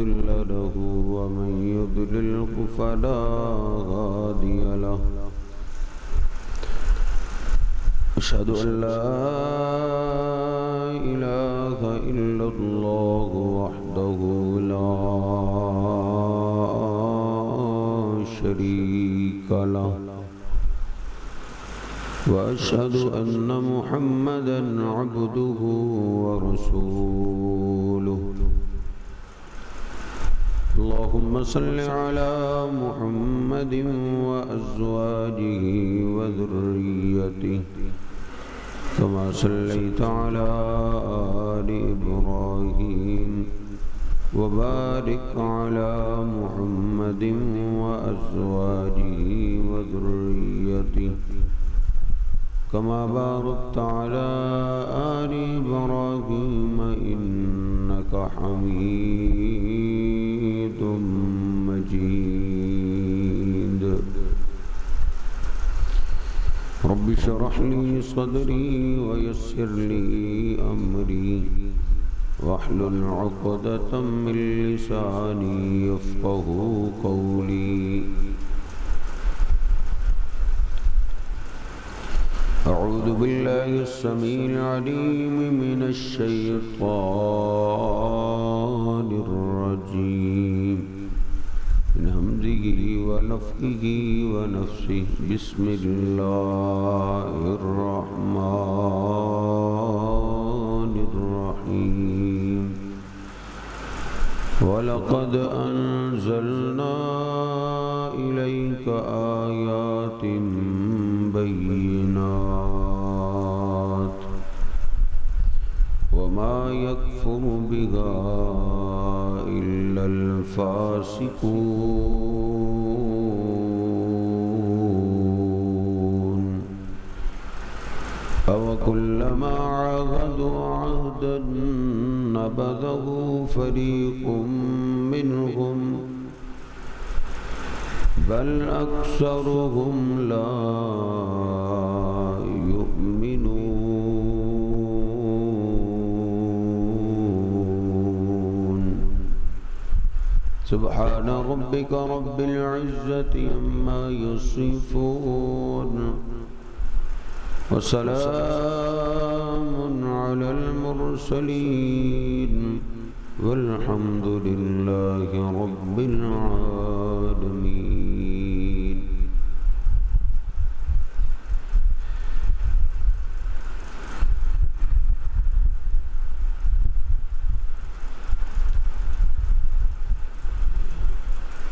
مضل له ومن يضلله فلا هادي له أشهد أن لا إله إلا الله وحده لا شريك له وأشهد أن محمدًا عبده ورسوله اللهم صل على محمد وأزواجه وذريته كما صليت على آل إبراهيم وبارك على محمد وأزواجه وذريته كما باركت على آل إبراهيم إنك حميد مجيد رب اشرح لي صدري ويسر لي أمري واحلل عقدة من لساني يفقهوا قولي أعوذ بالله السميع العليم من الشيطان الرجيم من همزه ونفخه ونفسه بسم الله الرحمن الرحيم ولقد أنزلنا إليك آيات بينات وما يكفر بها إلا الفاسقون أوكلما عاهدوا عهدا نبذه فريق منهم بل أكثرهم لا يؤمنون سبحان ربك رب العزة عما يصفون وسلام على المرسلين والحمد لله رب العالمين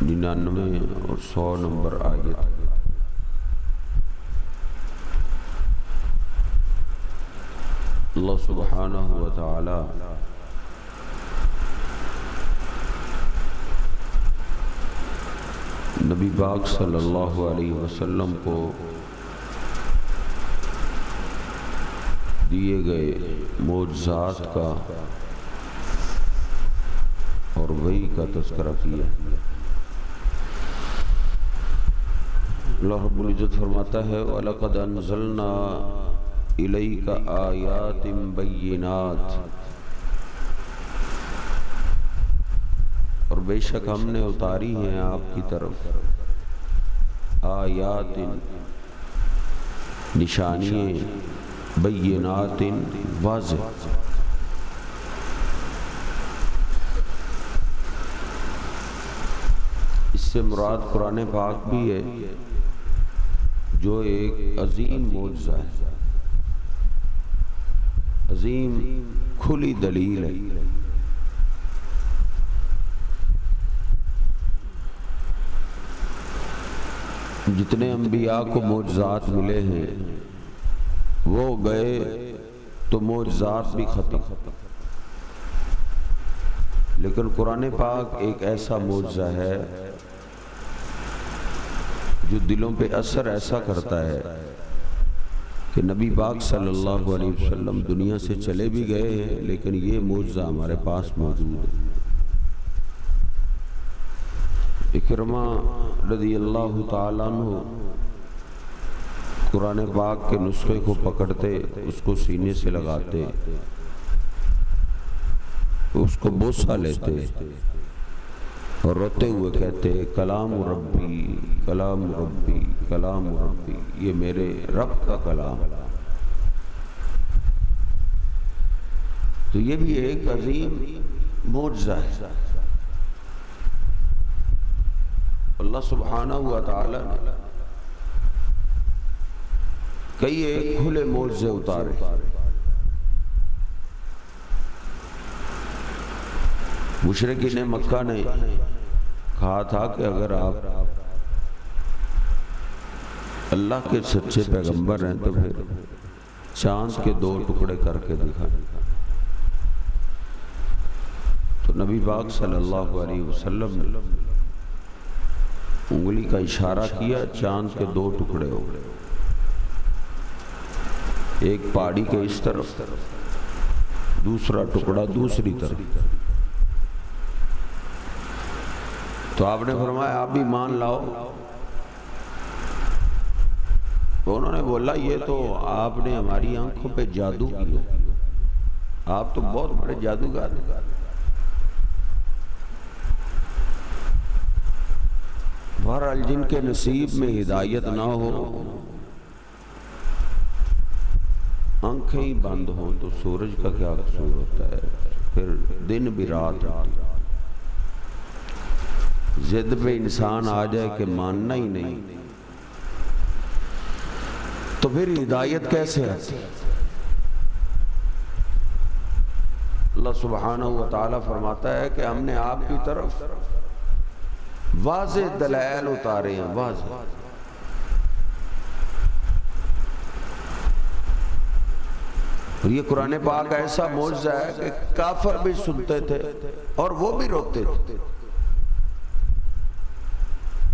ننانوے اور 100 نمبر آیت اللہ سبحانہ وتعالی نبی پاک صلی اللہ علیہ وسلم کو دیے گئے معجزات کا اور وحی کا تذکرہ کیا اللہ رب العزت فرماتا ہے وَلَقَدْ أَنزَلْنَا إِلَيْكَ آيَاتٍ بَيِّنَاتٍ اور بے شک ہم نے اتاری ہیں آپ کی طرف آیات نشانییں بینات واضح اس سے مراد قرآن پاک بھی ہے جو ایک عظیم معجزہ ہے عظیم کھلی دلیل ہے جتنے انبیاء کو معجزات ملے ہیں وہ گئے تو معجزات بھی ختم لیکن قرآن پاک ایک ایسا معجزہ ہے جو دلوں پہ اثر ایسا کرتا ہے کہ نبی پاک صلی اللہ علیہ وسلم دنیا سے چلے بھی گئے ہیں لیکن یہ معجزہ ہمارے پاس موجود ہے اکرمہ رضی اللہ تعالیٰ عنہ قرآن پاک کے نسخے کو پکڑتے اس کو سینے سے لگاتے اس کو بوسہ لیتے اور روتے ہوئے کہتے کلام ربی کلام ربی کلام ربی، یہ میرے رب کا کلام۔ تو یہ بھی ایک عظیم معجزہ ہے۔ اللہ سبحانہ و تعالی نے کئی ایک کھلے معجزے اتارے۔ مشرکین مکہ نے کہا تھا کہ اگر آپ اللہ کے سچے پیغمبر ہیں تو پھر چاند کے 2 ٹکڑے کر کے دکھائیں۔ تو نبی پاک صلی اللہ علیہ وسلم نے انگلی کا اشارہ کیا، چاند کے 2 ٹکڑے ہو گئے، ایک پہاڑی کے اس طرف، دوسرا ٹکڑا دوسری طرف۔ تو آپ نے فرمایا آپ بھی مان لاؤ۔ تو انہوں نے بولا یہ تو آپ نے ہماری آنکھوں پہ جادو کیا، آپ تو بہت بڑے جادوگر ہیں۔ بہرحال جن کے نصیب میں ہدایت نہ ہو، آنکھیں ہی بند ہوں تو سورج کا کیا قصور ہوتا ہے، پھر دن بھی رات ہوتی ہے۔ ضد پہ انسان آ جائے کہ ماننا ہی نہیں تو پھر ہدایت کیسے آتی؟ اللہ سبحانہ و تعالی فرماتا ہے کہ ہم نے آپ کی طرف واضح دلائل اتارے ہیں، واضح۔ اور یہ قرآن پاک ایسا معجزہ ہے کہ کافر بھی سنتے تھے اور وہ بھی روتے تھے۔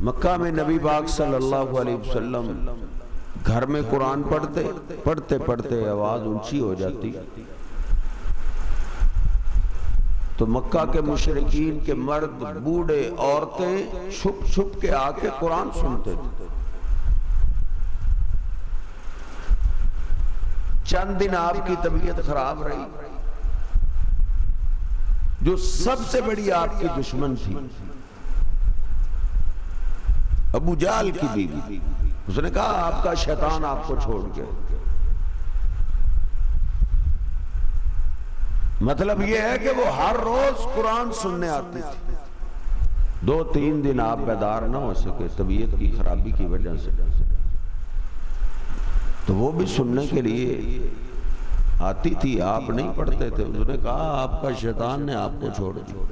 مکہ میں نبی پاک صلی اللہ علیہ وسلم گھر میں قرآن پڑھتے پڑھتے آواز اونچی ہو جاتی تو مکہ کے مشرکین کے مرد، بوڑھے، عورتیں چھپ چھپ کے آ کے قرآن سنتے تھے۔ چند دن آپ کی طبیعت خراب رہی، جو سب سے بڑی آپ کی دشمن تھی ابو جہل کی بیوی، اس نے کہا آپ کا شیطان آپ کو چھوڑ گیا۔ مطلب یہ ہے کہ وہ ہر روز قرآن سننے آتی تھی۔ 2-3 دن آپ بیدار نہ ہو سکے طبیعت کی خرابی کی وجہ سے، تو وہ بھی سننے کے لیے آتی تھی، آپ نہیں پڑھتے تھے۔ اس نے کہا آپ کا شیطان نے آپ کو چھوڑ دیا۔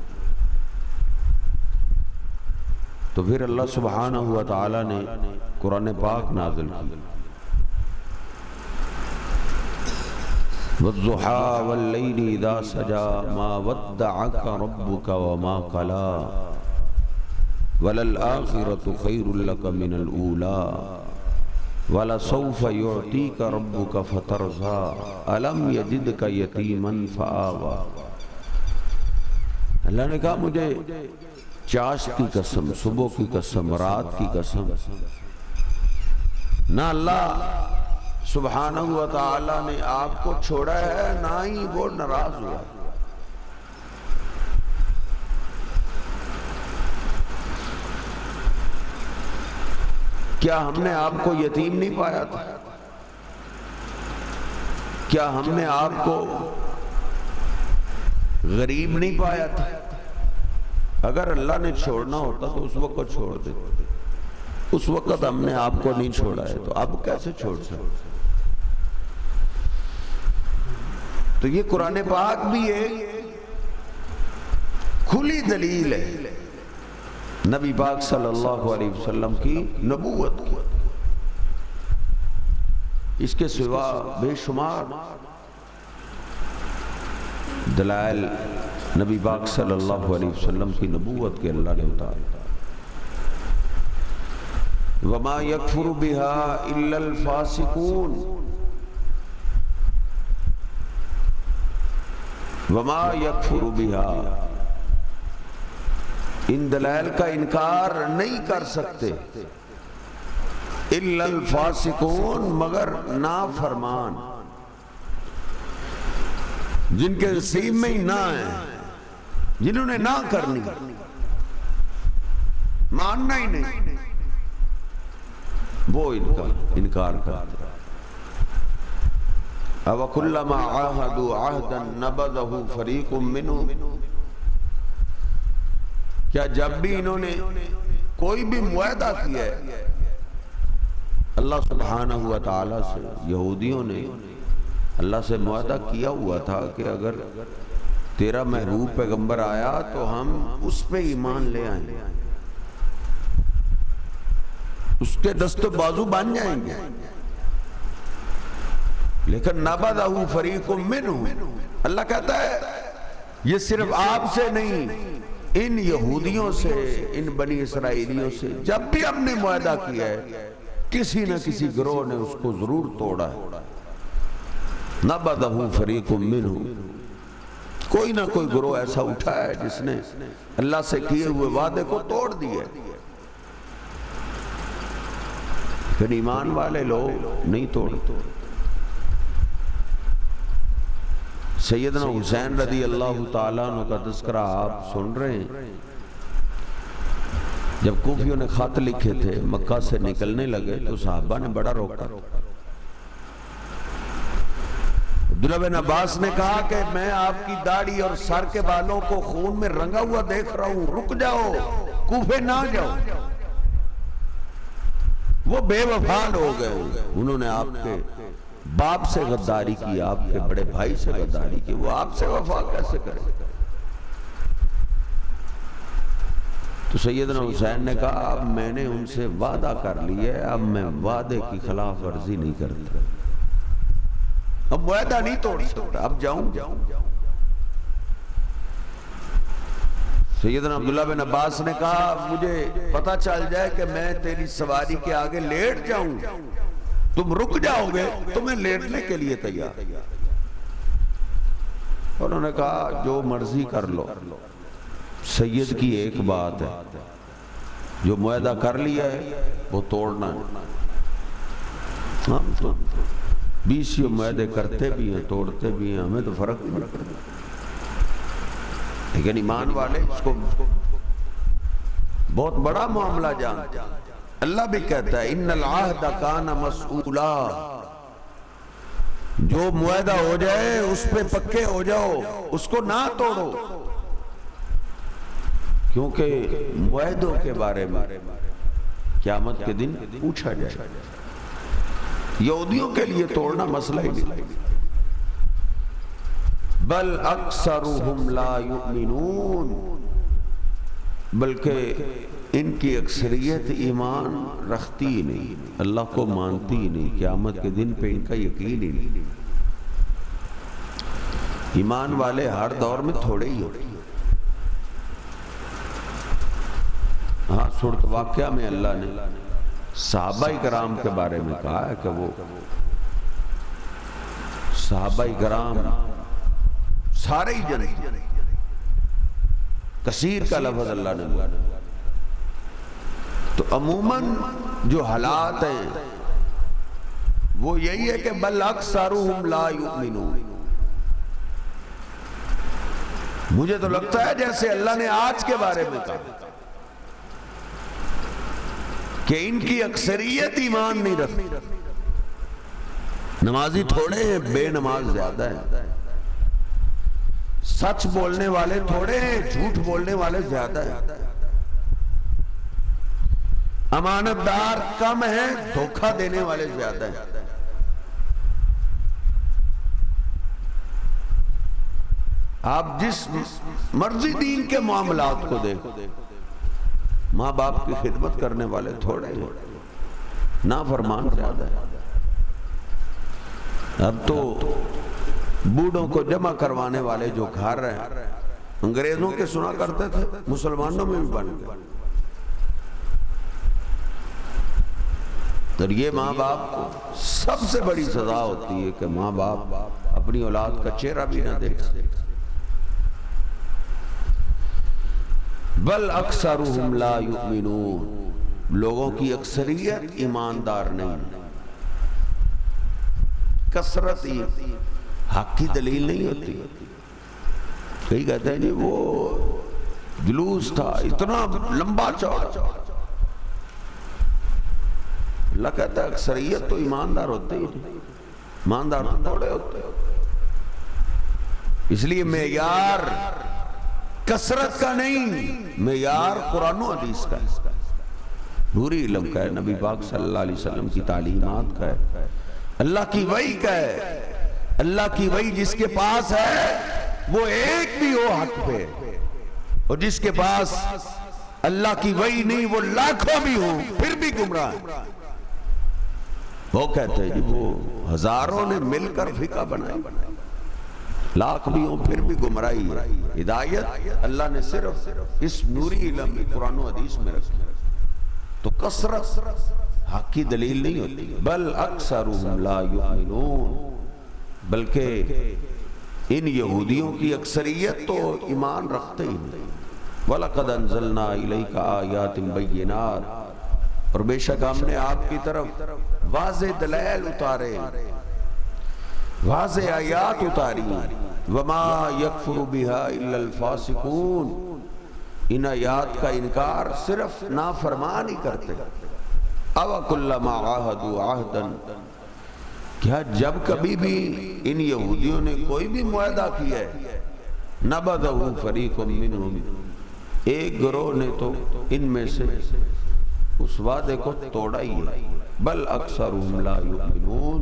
تو پھر اللہ سبحانہ و تعالی نے قرآن پاک نازل کی، وَالضُّحَىٰ وَاللَّيْلِ إِذَا سَجَىٰ مَا وَدَّعَكَ رَبُّكَ وَمَا قَلَىٰ وَلَلْآخِرَةُ خَيْرٌ لَكَ مِنَ الْأُولَىٰ وَلَسَوْفَ يُعْطِيكَ رَبُّكَ فَتَرْضَىٰ أَلَمْ يَجِدْكَ يَتِيمًا فَآوَىٰ۔ اللہ نے کہا مجھے چاشت کی قسم، صبح کی قسم، رات کی قسم، نہ اللہ سبحانہ و تعالی نے آپ کو چھوڑا ہے، نہ ہی وہ ناراض ہوا۔ کیا ہم نے آپ کو یتیم نہیں پایا تھا؟ کیا ہم نے آپ کو غریب نہیں پایا تھا؟ اگر اللہ نے چھوڑنا ہوتا تو اس وقت چھوڑ دیتے، اس وقت ہم نے آپ کو نہیں چھوڑا ہے تو اب کیسے چھوڑ سکتے؟ تو یہ قرآن پاک بھی ایک کھلی دلیل ہے نبی پاک صلی اللہ علیہ وسلم کی نبوت کی۔ اس کے سوا بے شمار دلائل نبی پاک صلی اللہ علیہ وسلم کی نبوت کے اللہ نے اتارے۔ وَمَا يَكْفُرُ بِهَا إِلَّا الْفَاسِقُونَ وَمَا يَكْفُرُ بِهَا، ان دلائل کا انکار نہیں کر سکتے الا الفاسقون، مگر نافرمان، جن کے نصیب میں ہی نہ ہے، جنہوں نے نہ کرنی، ماننا ہی نہیں، وہ ان کا انکار کرتے۔ أَوَكُلَّمَا عَاهَدُوا عَهْدًا نَبَذَهُ فَرِيقٌ مِّنْهُمْ، کیا جب بھی انہوں نے کوئی بھی معاہدہ کیا ہے اللہ سبحانہ و تعالیٰ سے، یہودیوں نے اللہ سے معاہدہ کیا ہوا تھا کہ اگر تیرا محبوب پیغمبر آیا تو ہم اس پہ ایمان لے آئیں گے، اس کے دست و بازو بن جائیں گے، لیکن نَبَذَهُ فَرِيقٌ مِّنْهُمْ، اللہ کہتا ہے یہ صرف آپ سے نہیں، ان یہودیوں سے، ان بنی اسرائیلیوں سے جب بھی ہم نے معاہدہ کیا ہے کسی نہ کسی گروہ نے اس کو ضرور توڑا ہے۔ نَبَذَهُ فَرِيقٌ مِّنْهُمْ، کوئی نہ کوئی گروہ ایسا اٹھا ہے جس نے اللہ سے کیے ہوئے وعدے کو توڑ دیا ہے، پھر ایمان والے لوگ نہیں توڑتے۔ سیدنا حسین رضی اللہ تعالیٰ عنہ کا تذکرہ آپ سن رہے ہیں، جب کوفیوں نے خط لکھے تھے مکہ سے نکلنے لگے تو صحابہ نے بڑا روکا۔ عبداللہ بن عباس نے کہا کہ میں آپ کی داڑھی اور سر کے بالوں کو خون میں رنگا ہوا دیکھ رہا ہوں، رک جاؤ، کوفے نہ جاؤ۔ وہ بے وفا لوگ ہیں، انہوں نے آپ کے باپ سے غداری کی، آپ کے بڑے بھائی سے غداری کی، وہ آپ سے وفا کیسے کرے؟ تو سیدنا حسین نے کہا اب میں نے ان سے وعدہ کر لیا ہے، اب میں وعدے کی خلاف ورزی نہیں کرتا، اب وعدہ نہیں توڑ سکتا، اب جاؤں۔ سیدنا عبداللہ بن عباس نے کہا مجھے پتہ چل جائے کہ میں تیری سواری کے آگے لیٹ جاؤں، تم رک جاؤ گے تو میں لیٹنے کے لیے تیار۔ انہوں نے کہا جو مرضی کر لو، سید کی ایک بات ہے، جو معاہدہ کر لیا ہے وہ توڑنا ہے۔ ہم تو 20 معاہدے کرتے بھی ہیں، توڑتے بھی ہیں، ہمیں تو فرق نہیں پڑتا، لیکن ایمان والے اس کو بہت بڑا معاملہ جانتے ہیں۔ اللہ بھی کہتا ہے ان العہد کان مسئولا، جو معاہدہ ہو جائے اس پہ پکے ہو جاؤ، اس کو نہ توڑو، کیونکہ معاہدوں کے بارے میں قیامت کے دن پوچھا جائے۔ یہودیوں کے لیے توڑنا مسئلہ ہی نہیں، بل اکثرهم لا یؤمنون، بلکہ ان کی اکثریت ایمان رکھتی ہی نہیں، اللہ کو مانتی ہی نہیں، قیامت کے دن پہ ان کا یقین ہی نہیں۔ ایمان والے ہر دور میں تھوڑے ہی ہوتے ہیں۔ ہاں صورت واقعہ میں اللہ نے صحابہ کرام کے بارے میں کہا ہے کہ وہ صحابہ کرام سارے ہی جنتی، کثیر کا لفظ اللہ نے بولا، تو عموماً جو حالات ہیں وہ یہی ہے کہ بل اکثرهم لا یؤمنون۔ مجھے تو لگتا ہے جیسے اللہ نے آج کے بارے میں کہا کہ ان کی اکثریت ایمان نہیں رکھتی، نمازی تھوڑے ہیں، بے نماز زیادہ ہیں، سچ بولنے والے تھوڑے ہیں، جھوٹ بولنے والے زیادہ ہیں، امانت دار کم ہیں، دھوکہ دینے والے زیادہ ہیں۔ آپ جس مرضی دین کے معاملات کو دیکھو، ماں باپ کی خدمت کرنے والے تھوڑے ہیں، نافرمان زیادہ ہے۔ اب تو بوڑھوں کو جمع کروانے والے جو گھر ہیں، انگریزوں کے سنا کرتے تھے، مسلمانوں میں بھی بن گئے۔ تو یہ ماں باپ کو سب سے بڑی سزا ہوتی ہے کہ ماں باپ اپنی اولاد کا چہرہ بھی نہ دیکھ سکتے۔ بل اکثرهم لا یؤمنون، لوگوں کی اکثریت ایماندار نہیں، کثرت ہی حق کی دلیل نہیں ہوتی۔ کئی کہتے ہیں جی وہ جلوس تھا اتنا لمبا چوڑا. اللہ کہتا ہے اکثریت تو ایماندار ہوتے ہی نہیں، ایماندار تو تھوڑے ہوتے. اس لیے معیار کثرت کا نہیں، معیار قرآن و حدیث کا ہے، نوری علم کا ہے، نبی پاک صلی اللہ علیہ وسلم کی تعلیمات کا ہے، اللہ کی وحی کا ہے. اللہ کی وحی جس کے پاس ہے وہ ایک بھی ہو حق پہ، اور جس کے پاس اللہ کی وحی نہیں وہ لاکھوں بھی ہوں پھر بھی گمراہ ہے. وہ کہتے ہیں جی وہ ہزاروں نے مل کر فقہ بنائی، لاکھ بھی ہوں پھر بھی گمراہی ہے. ہدایت اللہ نے صرف اس نوری علم قرآن و حدیث میں رکھی. تو کثرت حق کی دلیل نہیں ہوتی. بل اکثرهم لا یؤمنون، بلکہ ان یہودیوں کی اکثریت تو ایمان رکھتے ہی نہیں. وَلَقَدْ أَنزَلْنَا إِلَيْكَ آيَاتٍ بَيِّنَاتٍ، اور بے شک ہم نے آپ کی طرف واضح دلائل اتارے، واضح آیات اتاری. وَمَا يَكْفُرُ بِهَا إِلَّا الْفَاسِقُونَ، ان آیات کا انکار صرف نافرمان ہی کرتے. أَوَكُلَّمَا عَاهَدُوا عَهْدًا، کیا جب کبھی بھی ان یہودیوں نے کوئی بھی معاہدہ کیا ہے، نَبَذَهُ فَرِيقٌ مِّنْهُمْ، ایک گروہ نے تو ان میں سے اس وعدے کو توڑا ہی ہے. بل اکثرهم لا یؤمنون،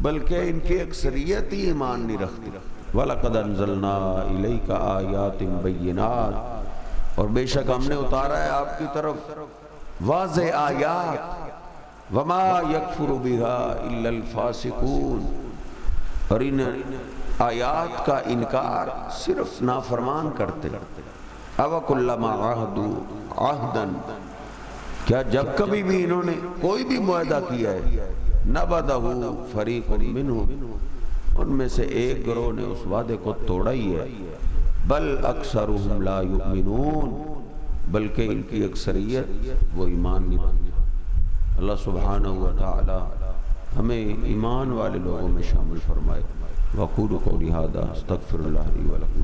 بلکہ ان کی اکثریت ہی ایمان نہیں رکھتی. وَلَقَدْ أَنزَلْنَا إِلَيْكَ آيَاتٍ بَيِّنَاتٍ، اور بے شک ہم نے اتارا ہے آپ کی طرف واضح آیات. وَمَا يَكْفُرُ بِهَا إِلَّا الْفَاسِقُونَ، اور ان آیات کا انکار صرف نافرمان کرتے. أَوَكُلَّمَا عَاهَدُوا عَهْدًا، کیا جب کبھی بھی انہوں نے کوئی بھی معاہدہ کیا ہے، نَبَذَهُ فَرِيقٌ مِّنْهُمْ، ان میں سے ایک گروہ نے اس وعدے کو توڑا ہی ہے. بل اکثرهم لا یؤمنون، بلکہ ان کی اکثریت وہ ایمان نہیں رکھتی. اللہ سبحانہ وتعالی ہمیں ایمان والے لوگوں میں شامل فرمائے. وَقُولُوا قَوْلِي هَٰذَا أَسْتَغْفِرُ اللَّهَ لِي وَلَكُمْ.